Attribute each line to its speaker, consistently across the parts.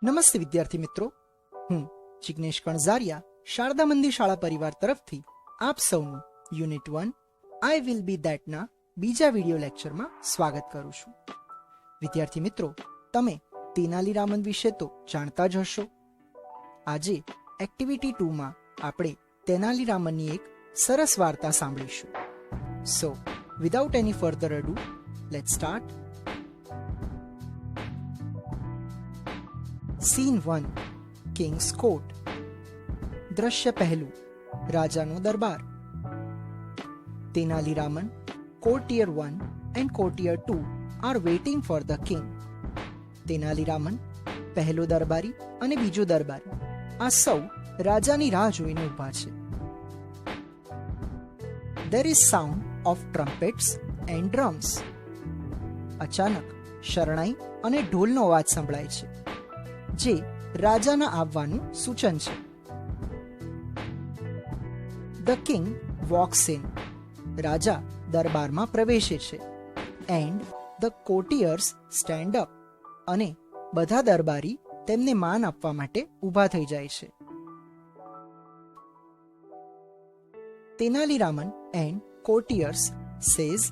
Speaker 1: નમસ્તે વિદ્યાર્થી મિત્રો, હું જિગ્નેશ કણઝારિયા શારદા મંદિર શાળા પરિવાર તરફથી આપ સૌનું યુનિટ 1 આઈ વિલ બી ધેટના બીજા વિડિયો લેક્ચરમાં સ્વાગત કરું છું. વિદ્યાર્થી મિત્રો, તમે તેનાલી રામન વિશે તો જાણતા જ હશો. આજે એક્ટિવિટી 2માં આપણે તેનાલી રામનની એક સરસ વાર્તા સાંભળીશું. So without any further ado, let's start. Scene 1, king's court. દ્રશ્ય પહેલું, રાજાનો દરબાર. Tenali Raman, courtier 1 and courtier 2 are waiting for the king. Tenali Raman, પહેલો દરબારી અને બીજો દરબારી આ સૌ રાજાની રાહ જોઈને ઊભા છે. There is sound of trumpets and drums. અચાનક શરણાઈ અને ઢોલનો અવાજ સંભળાય છે, જે રાજાના આવવાનું સૂચન છે. The king walks in. રાજા દરબારમાં પ્રવેશે છે. And the courtiers stand up. અને બધા દરબારી તેમને માન આપવા માટે ઊભા થઈ જાય છે. Tenali Raman and courtiers says.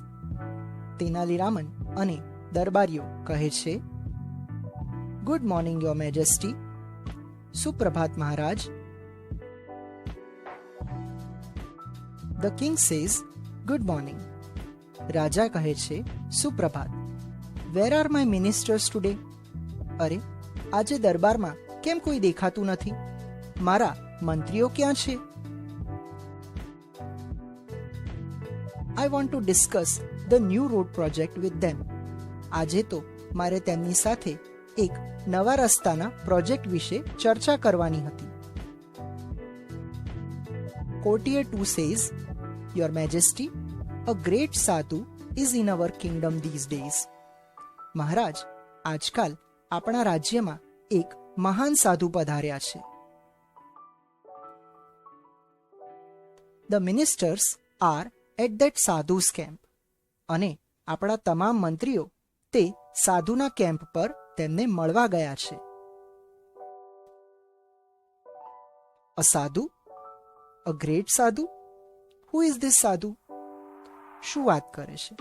Speaker 1: Tenali Raman અને દરબારીઓ કહે છે, ગુડ મોર્નિંગ યોર મેજેસ્ટી. સુપ્રભાત મહારાજ. The king says good morning. રાજા કહે છે, સુપ્રભાત. Where are my ministers today? અરે, આજે દરબારમાં કેમ કોઈ દેખાતું નથી? મારા મંત્રીઓ ક્યાં છે? I want to discuss the new road project with them. આજે તો મારે તેમની સાથે એક નવા રસ્તાના પ્રોજેક્ટ વિશે ચર્ચા કરવાની હતી. Courtier 2 says, Your Majesty, a great sadhu is in our kingdom these days. મહારાજ, આજકાલ આપણા રાજ્યમાં એક મહાન સાધુ પધાર્યા છે. The ministers are at that sadhu's camp. અને આપણા તમામ મંત્રીઓ તે સાધુના કેમ્પ પર તેમને મળવા ગયા છે. અ સાધુ? અ ગ્રેટ સાધુ? હુ ઇઝ ધીસ સાધુ? શું વાત કરે છે?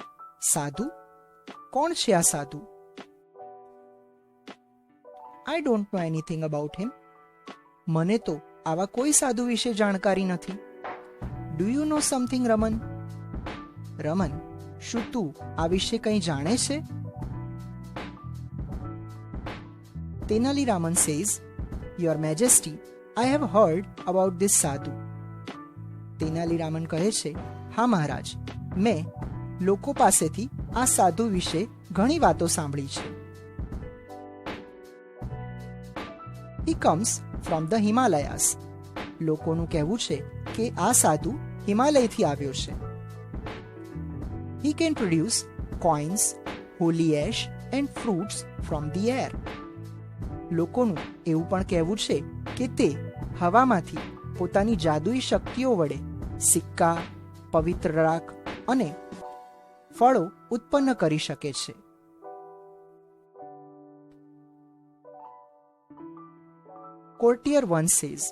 Speaker 1: સાધુ? કોણ છે આ સાધુ? I don't know anything about him. મને તો આવા કોઈ સાધુ વિશે જાણકારી નથી. Do you know something Raman? Raman, શું તું આ વિશે કંઈ જાણે છે? Tenali Raman says, your majesty, I have heard about this sadhu. Tenali Raman કહે છે, હા મહારાજ, મેં લોકો પાસેથી આ સાધુ વિશે ઘણી વાતો સાંભળી છે. હી કમ્સ ફ્રોમ ધ હિમાલયાસ. લોકોનું કહેવું છે કે આ સાધુ હિમાલયથી આવ્યો છે. He can produce coins, Holi ash and fruits from the air. લોકોનું એવું પણ કહેવું છે કે તે હવામાંથી પોતાની જાદુઈ શક્તિઓ વડે સિક્કા, પવિત્ર રાખ અને ફળો ઉત્પન્ન કરી શકે છે. Courtier 1 says,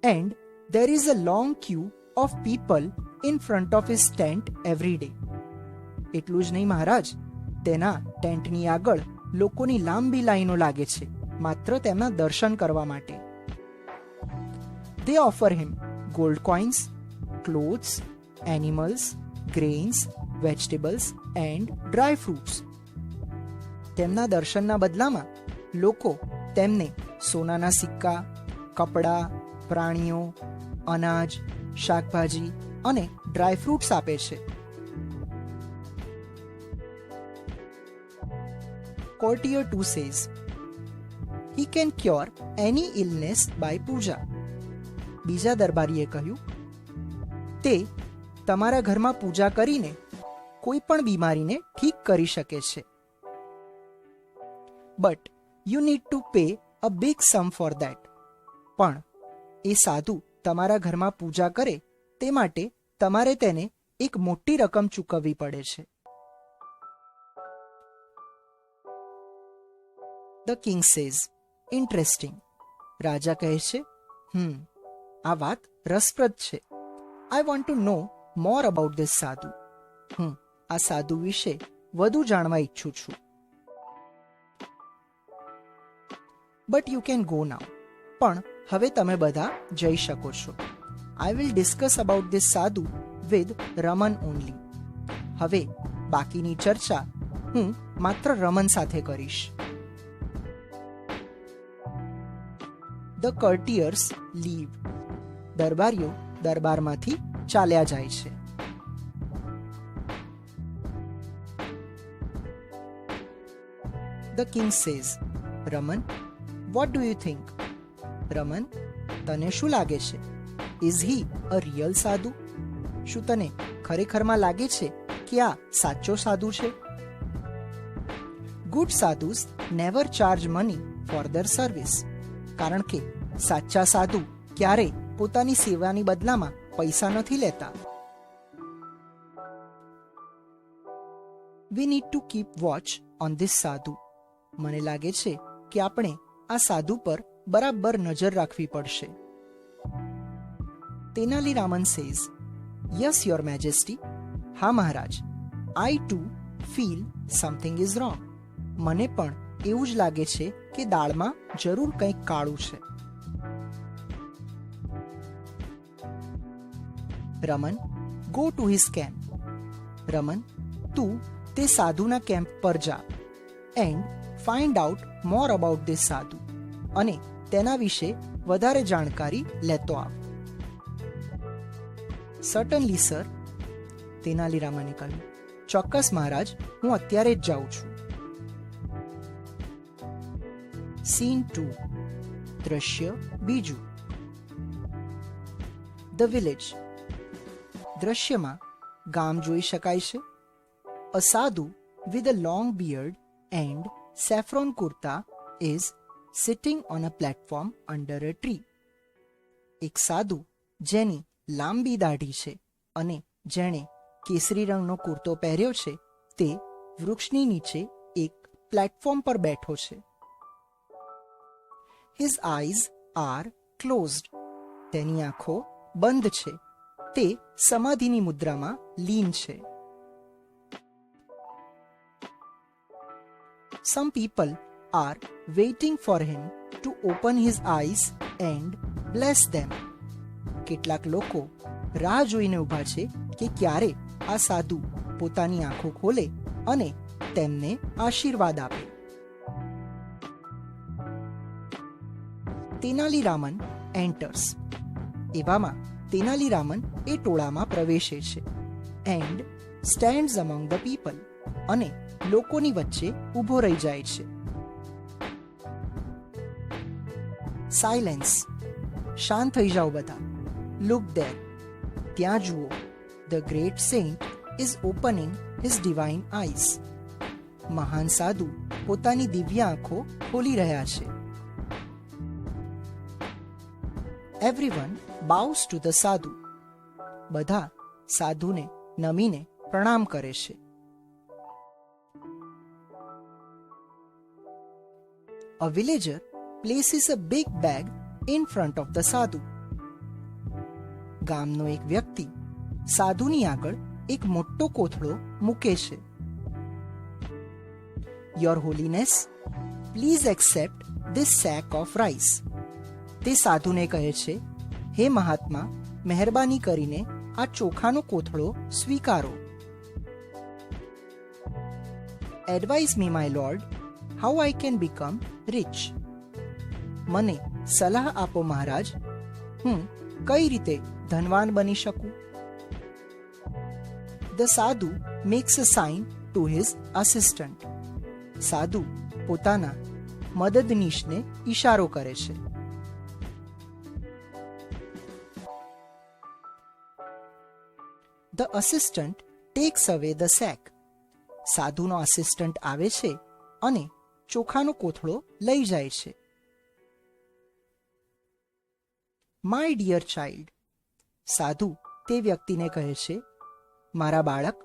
Speaker 1: and there is a long queue of people in front of his tent every day. એટલું જ નહીં મહારાજ, તેના ટેન્ટની આગળ લોકોની લાંબી લાઈનો લાગે છે, માત્ર તેમના દર્શન કરવા માટે. They offer him gold coins, clothes, animals, grains, vegetables and dry fruits. તેમના દર્શનના બદલામાં લોકો તેમને સોનાના સિક્કા, કપડાં, પ્રાણીઓ, અનાજ, શાકભાજી અને ડ્રાય ફ્રૂટ્સ આપે છે. Courtier 2 says, He can cure any illness by puja. બીજા દરબારીએ કહ્યું, તે તમારા ઘરમાં પૂજા કરીને કોઈ પણ બીમારીને ઠીક કરી શકે છે. But you need to pay a big sum for that. પણ એ સાધુ તમારા ઘરમાં પૂજા કરે તે માટે તમારે તેને એક મોટી રકમ ચૂકવવી પડે છે. The king says, interesting. રાજા કહે છે, આ વાત રસપ્રદ છે. I want to know more about this sadhu. હું આ સાધુ વિશે વધુ જાણવા ઈચ્છું છું. But you can go now. પણ હવે તમે બધા જઈ શકો છો. I will discuss about this sadhu with Raman only. હવે બાકીની ચર્ચા હું માત્ર રમન સાથે કરીશ. The કર્ટિયર્સ leave. દરબારીઓ દરબારમાંથી ચાલ્યા જાય છે. The king says, Raman, what do you think? Raman, તને શું લાગે છે? ઇઝ હી અ રિયલ સાધુ? શું તને ખરેખરમાં લાગે છે કે આ સાચો સાધુ છે? Good sadhus never charge money for their service. કારણ કે સાચા સાધુ ક્યારેય પોતાની સેવાની બદલામાં પૈસા નથી લેતા. વી need to keep watch on this સાધુ. મને લાગે છે કે આપણે આ સાધુ પર બરાબર નજર રાખવી પડશે. Tenali Raman says, yes your majesty. હા મહારાજ, I too feel something is wrong. મને પણ એવું જ લાગે છે કે દાળમાં જરૂર કંઈક કાળું છે. Raman, go to his camp. Raman, તું તે સાધુના કેમ્પ પર જા and find out more about this સાધુ. અને તેના વિશે વધારે જાણકારી લેતો આવ. સર્ટનલી સર. તેનાલી રામને કહ્યું, ચોક્કસ મહારાજ, હું અત્યારે જ જાઉં છું. સીન 2. દ્રશ્ય બીજું. The village. દ્રશ્યમાં ગામ જોઈ શકાય છે. અ સાધુ with a long beard and saffron kurta is sitting on a platform under a tree. એક સાધુ જેની લાંબી દાઢી છે અને જેણે કેસરી રંગનો કુર્તો પહેર્યો છે તે વૃક્ષની નીચે એક પ્લેટફોર્મ પર બેઠો છે. His eyes are closed. તેની આંખો બંધ છે. તે સમાધિની મુદ્રામાં લીન છે. Some people are waiting for him to open his eyes and bless them. કેટલાક લોકો રાહ જોઈને ઊભા છે કે ક્યારે આ સાધુ પોતાની આંખો ખોલે અને તેમને આશીર્વાદ આપે. તેનાલી રામન એન્ટર્સ. એવામાં તેનાલી રામન એ ટોળામાં પ્રવેશે છે. And stands અમંગ the people. અને લોકોની વચ્ચે ઊભો રહી જાય છે. સાયલેન્સ. શાંત થઈ જાઓ બધા. Look there. ત્યાં જુઓ. The great saint is opening his divine eyes. મહાન સાધુ પોતાની દિવ્ય આંખો ખોલી રહ્યા છે. એવરીવન બાઉસ ટુ ધ સાધુ. બધા સાધુને નમીને પ્રણામ કરે છે. A villager places a big bag in front of the sadhu. ગામનો એક વ્યક્તિ સાધુની આગળ એક મોટો કોથળો મૂકે છે. Your Holiness, please accept this sack of rice. તે સાધુને કહે છે, હે મહાત્મા, મહેરબાની કરીને આ ચોખાનો કોથળો સ્વીકારો. Advise me, my lord, how I can become rich. મને સલાહ આપો મહારાજ, હું કઈ રીતે ધનવાન બની શકું? The sadhu makes a sign to his assistant. સાધુ પોતાના મદદનીશને ઈશારો કરે છે. The assistant takes away the sack. સાધુનો આસિસ્ટન્ટ આવે છે અને ચોખાનો કોથળો લઈ જાય છે. My dear child. સાધુ તે વ્યક્તિને કહે છે, મારા બાળક,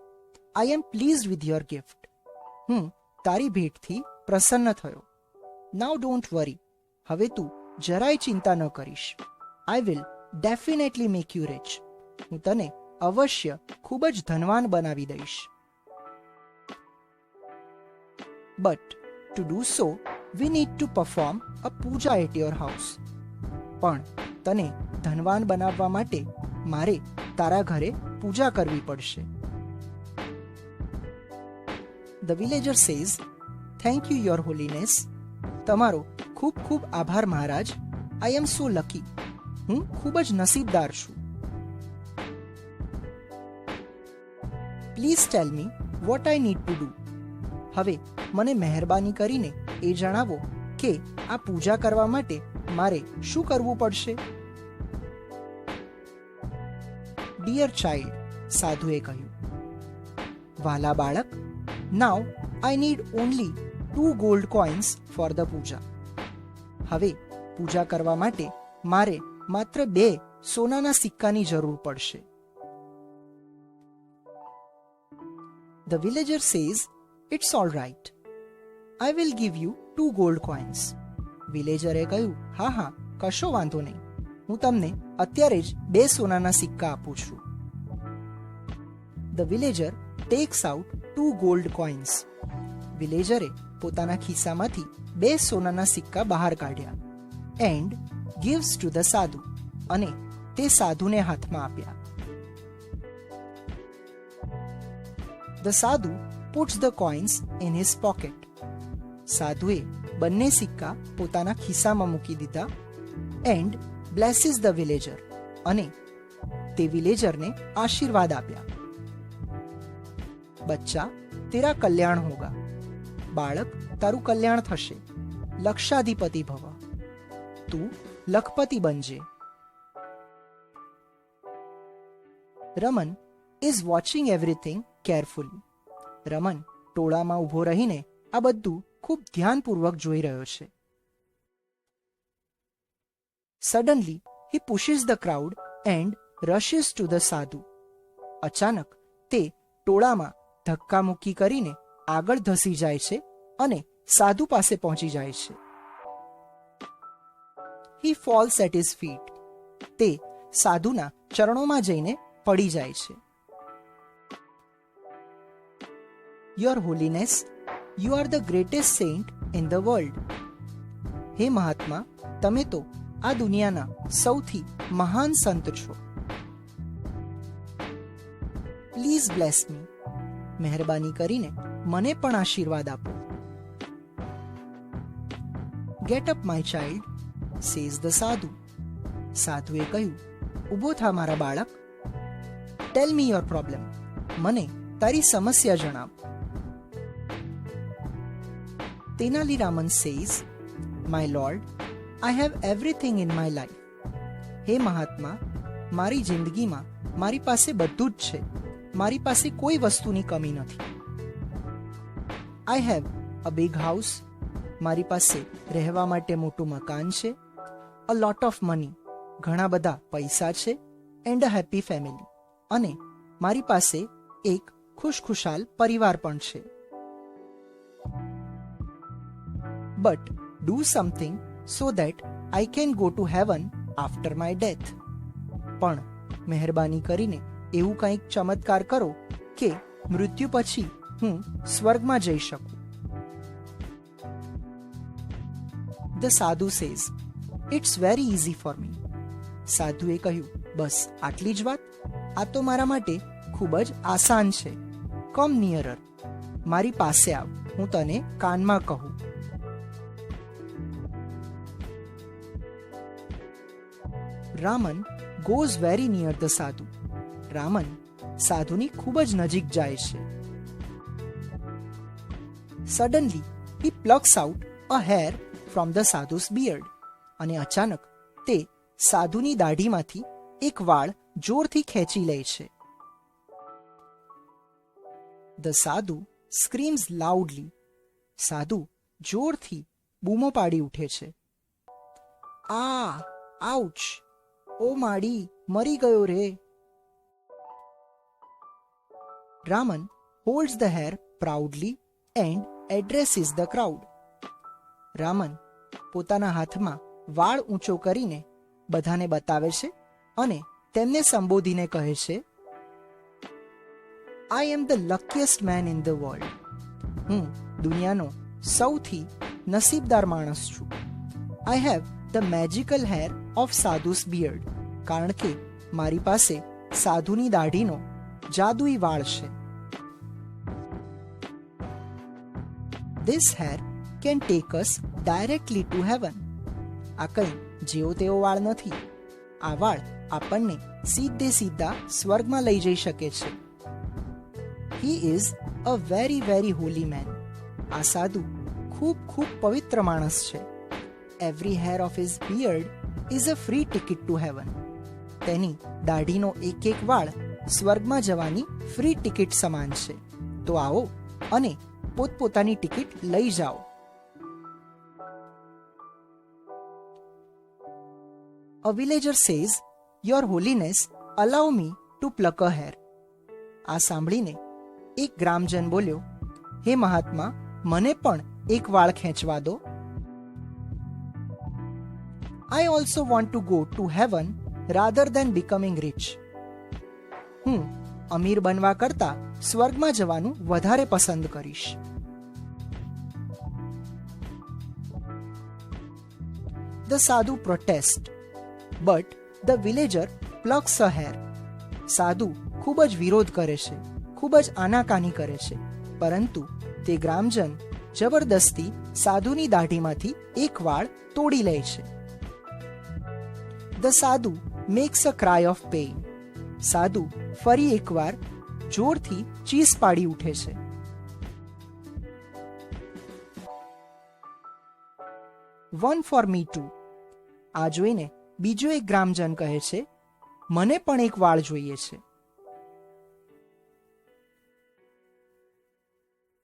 Speaker 1: I am pleased with your gift. હું તારી ભેટથી પ્રસન્ન થયો. Now don't worry. હવે તું જરાય ચિંતા ન કરીશ. I will definitely make you rich. હું તને અવશ્ય ખૂબ જ ધનવાન બનાવી દઈશ. But to do so we need to perform a puja at your house. પણ તને ધનવાન બનાવવા માટે મારે તારા ઘરે પૂજા કરવી પડશે. The villager says, thank you your Holiness. તમારો ખૂબ ખૂબ આભાર મહારાજ. આઈ એમ સો લકી. હું ખૂબ જ નસીબદાર છું. Please tell me what I need to do. હવે મને મહેરબાની કરીને એ જણાવો કે આ પૂજા કરવા માટે મારે શું કરવું પડશે. ડિયર ચાઇલ્ડ, સાધુએ કહ્યું, વાલા બાળક, now I need only 2 gold coins for the puja. હવે પૂજા કરવા માટે મારે માત્ર 2 સોનાના સિક્કાની જરૂર પડશે. The villager says, it's all right. I will give you 2 gold coins. વિલેજરે કહ્યું, હા હા, કશો વાંધો નહીં. હું તમને અત્યારે જ 2 સોનાના સિક્કા આપું છું. The villager tax out 2 gold coins. વિલેજરે પોતાના ખિસ્સામાંથી 2 સોનાના સિક્કા બહાર કાઢ્યા એન્ડ ગિવ્સ ટુ ધ સાધુ, અને તે સાધુને હાથમાં આપ્યા. The sadhu puts the coins in his pocket. સાધુએ બંને સિક્કા પોતાના ખિસ્સામાં મૂકી દીધા એન્ડ બ્લેસીસ ધ વિલેજર, અને તે વિલેજરને આશીર્વાદ આપ્યા. બચ્ચા, તેરા કલ્યાણ હોગા. બાળક, તારું કલ્યાણ થશે. લક્ષાધિપતિ ભવ. તું લખપતિ બનજે. Raman is watching everything carefully. રમન ટોળામાં ઊભો રહીને આ બધું ખૂબ ધ્યાનપૂર્વક જોઈ રહ્યો છે. Suddenly he pushes the crowd and rushes to the sadhu. અચાનક તે ટોળામાં ધક્કા મુક્કી કરીને આગળ ધસી જાય છે અને સાધુ પાસે પહોંચી જાય છે. He falls at his feet. તે સાધુના ચરણોમાં જઈને પડી જાય છે. Your holiness, you are the greatest saint in the world. હે મહાત્મા, તમે તો આ દુનિયાના સૌથી મહાન સંત છો. Please bless me. મહેરબાની કરીને મને પણ આશીર્વાદ આપો. Get up my child, says the sadhu. સાધુએ કહ્યું, ઊભો થા મારા બાળક. Tell me your problem. મને તારી સમસ્યા જણાવ. Tenali Raman says, my lord, I have everything in my life. હે મહાત્મા, મારી જિંદગીમાં મારી પાસે બધું જ છે. મારી પાસે કોઈ વસ્તુની કમી નથી. I have a big house. મારી પાસે રહેવા માટે મોટું મકાન છે. અ લોટ ઓફ મની. ઘણા બધા પૈસા છે. And a happy family. અને મારી પાસે એક ખુશખુશાલ પરિવાર પણ છે. But do something so that I can go to heaven after my death. પણ મહેરબાની કરીને એવું કંઈક ચમત્કાર કરો કે મૃત્યુ પછી હું સ્વર્ગમાં જઈ શકું. The sadhu says, it's very easy for me. સાધુએ કહ્યું, બસ આટલી જ વાત? આ તો મારા માટે ખૂબ જ આસાન છે. કમ નિયરર. મારી પાસે આવ, હું તને કાનમાં કહું. Raman goes very near the sadhu. Raman સાધુની ખૂબ જ નજીક જાય છે. Suddenly he plucks out a hair from the sadhu's beard. અને અચાનક તે સાધુની દાઢીમાંથી એક વાળ જોરથી ખેંચી લે છે. ધ સાધુ સ્ક્રીમ્સ લાઉડલી. સાધુ જોરથી બૂમો પાડી ઉઠે છે. આ, આઉચ! ઓ માડી, મરી ગયો રે! Raman holds the hair proudly and addresses the crowd. Raman પોતાના હાથમાં વાળ ઊંચો કરીને બધાને બતાવે છે અને તેમને સંબોધીને કહે છે, I am the luckiest man in the world. હું દુનિયાનો સૌથી નસીબદાર માણસ છું. I have the magical hair of sadhu's beard. કારણ કે મારી પાસે સાધુની દાઢીનો જાદુઈ વાળ છે. This hair can take us directly to heaven. આ કંઈ જેવો તેવો વાળ નથી. આ વાળ આપણને સીધે સીધા સ્વર્ગમાં લઈ જઈ શકે છે. He is a very very holy man. આ સાધુ ખૂબ ખૂબ પવિત્ર માણસ છે. Every hair of his beard is a free ticket to heaven. તેની દાઢીનો એક એક વાળ સ્વર્ગમાં જવાની ફ્રી ટિકિટ સમાન છે. તો આવો અને પોતપોતાની ટિકિટ લઈ જાઓ. A villager says, Your Holiness, allow me to pluck a hair. આ સાંભળીને એક ગ્રામજન બોલ્યો, હે મહાત્મા, મને પણ એક વાળ ખેંચવા દો. I also want to go to heaven rather than becoming rich. હું અમીર બનવા કરતા સ્વર્ગમાં જવાનું વધારે પસંદ કરીશ. The sadhu protests, but the villager plucks a hair. સાધુ ખૂબ જ વિરોધ કરે છે, ખૂબ જ આનાકાની કરે છે, પરંતુ તે ગ્રામજન જબરદસ્તી સાધુની દાઢીમાંથી એક વાળ તોડી લે છે. The sadhu makes a cry of pain. સાધુ ફરી એકવાર જોરથી ચીસ પાડી ઉઠે છે. One for me too. આ જોઈને બીજો એક ગ્રામજન કહે છે, મને પણ એક વાળ જોઈએ છે.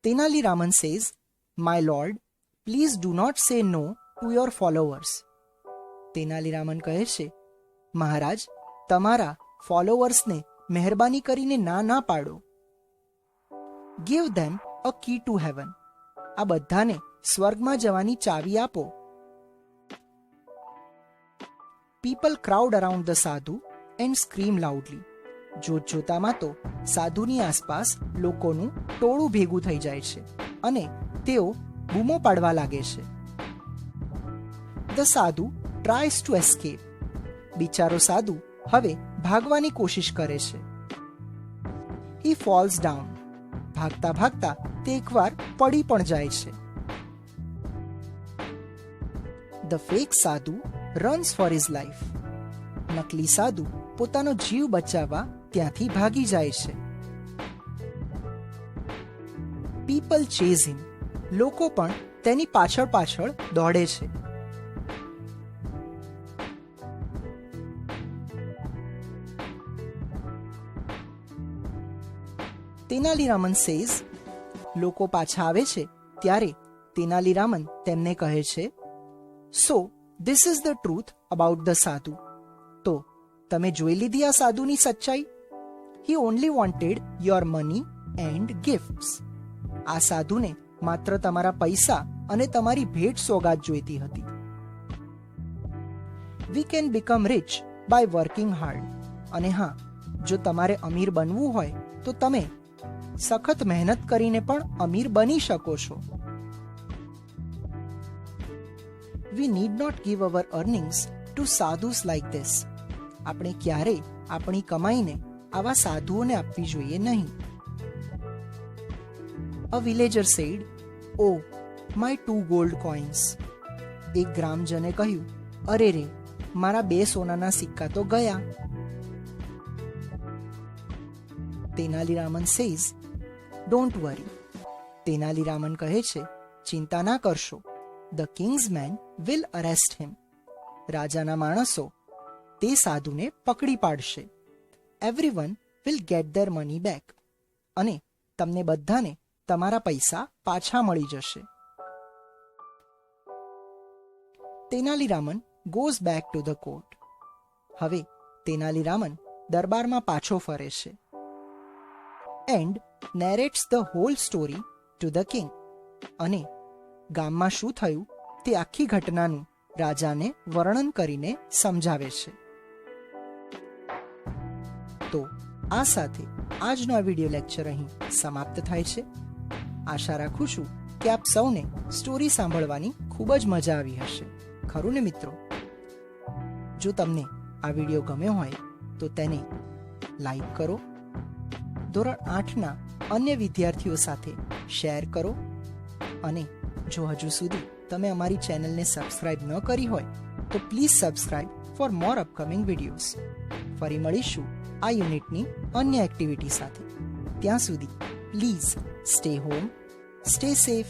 Speaker 1: તેનાલીરામન says, My lord, please do not say no to your followers. તેનાલીરામન કહે છે, મહારાજ, તમારા ફોલોવર્સને મહેરબાની કરીને ના ના પાડો. Give them a key to heaven. આ બધાને સ્વર્ગમાં જવાની ચાવી આપો. People crowd around the sadhu and scream loudly. જોતજોતામાં તો સાધુની આસપાસ લોકોનું ટોળું ભેગું થઈ જાય છે અને તેઓ બૂમો પાડવા લાગે છે. The sadhu tries to escape. બિચારો સાધુ હવે ભાગવાની કોશિશ કરે છે. He falls down. ભાગતા ભાગતા તે એકવાર પડી પણ જાય છે. The fake sadhu runs for his life. નકલી સાધુ પોતાનો જીવ બચાવવા ત્યાંથી ભાગી જાય છે. People chase him. લોકો પણ તેની પાછળ પાછળ દોડે છે. તેનાલીરામન says, લોકો પાછા આવે છે ત્યારે તેનાલીરામન તેમને કહે છે, So, this is the truth about the sadhu. તો તમે જોઈ લીધી આ સાધુની સચ્ચાઈ? He only wanted your money and gifts. આ સાધુને માત્ર તમારા પૈસા અને તમારી ભેટ સોગાદ જોઈતી હતી. We can become rich by working hard. અને હા, જો તમારે અમીર બનવું હોય તો તમે સખત મહેનત કરીને પણ અમીર બની શકો છો. We need not give our earnings to sadhus like this. આપણે ક્યારેય આપણી કમાઈને આવા સાધુઓને આપવી જોઈએ નહીં. A villager said, Oh, my 2 gold coins. એક ગ્રામજને કહ્યું, અરે રે, મારા 2 સોનાના સિક્કા તો ગયા. તેનાલીરામન says, Don't worry. તેનાલીરામન કહે છે, ચિંતા ના કરશો. The king's man will arrest him. રાજાના માણસો તે સાધુને પકડી પાડશે. Everyone will get their money back. અને તમને બધાને તમારા પૈસા પાછા મળી જશે. તેનાલીરામન goes back to the court. હવે તેનાલીરામન દરબારમાં પાછો ફરે છે. And narrates the whole story to the king. અને ગામમાં શું થયું તે આખી ઘટનાનું રાજાને વર્ણન કરીને સમજાવે છે. તો આ સાથે આજનો આ વિડિયો લેક્ચર અહીં સમાપ્ત થાય છે. આશા રાખું છું કે આપ સૌને સ્ટોરી સાંભળવાની ખૂબ જ મજા આવી હશે. ખરું ને મિત્રો? જો તમને આ વિડિયો ગમ્યો હોય તો તેને લાઈક કરો, ધોરણ 8ના અન્ય વિદ્યાર્થીઓ સાથે શેર કરો અને જો હજુ સુધી તમે અમારી ચેનલને સબસ્ક્રાઇબ ન કરી હોય તો please subscribe for more upcoming videos. ફરી મળીશું આ યુનિટની અન્ય એક્ટિવિટી સાથે. ત્યાં સુધી please stay home, stay safe